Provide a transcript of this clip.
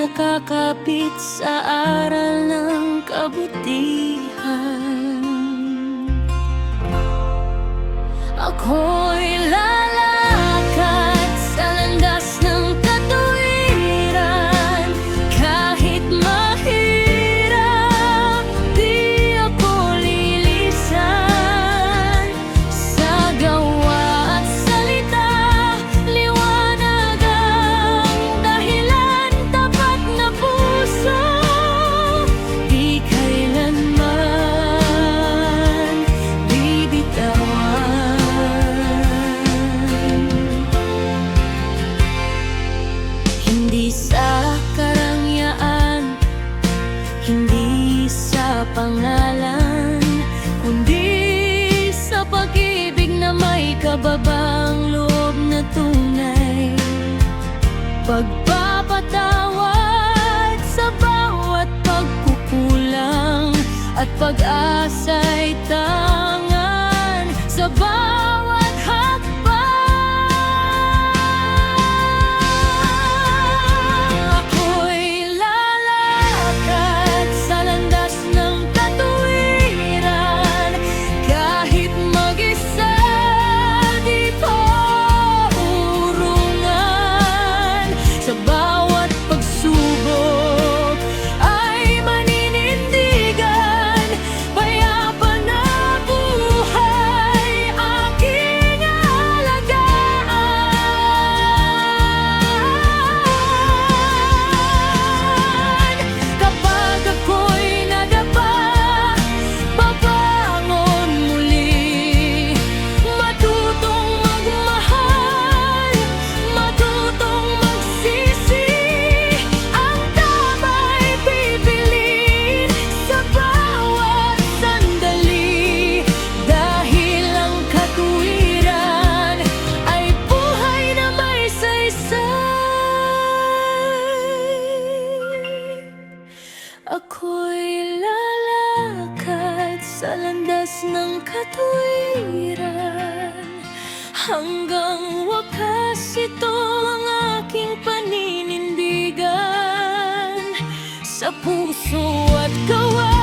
nakakapit sa aral ng kabutihan. Ako'y lalakad sa landas ng katuwiran. Kahit mahirap, di ako lilisan. Sa gawa at salita, liwanag ang dahilan. Tapat na puso, di kailanman bibitawan. Hindi sa karangyaan, hindi sa pangalan, kundi sa pag-ibig na may kababang loob na tunay. Pagpapatawad sa bawat pagkukulang, at pag-asa'y tangan sa bawat hakbang. Ako'y lalakad sa landas ng katuwiran. Kahit mag-isa, di pa urungan. Sa bawat pagsubok ay maninindigan. Payapa na buhay aking alagaan. Kapag ako'y nadapa, babangon muli. Matutong magmahal, matutong magsisi. Ang tama'y pipiliin sa bawat sandali. Dahil ang katuwiran ay buhay na may saysay. Ako'y lalakad sa landas ng katuwiran. Hanggang wakas ito ang aking paninindigan. Sa puso at gawa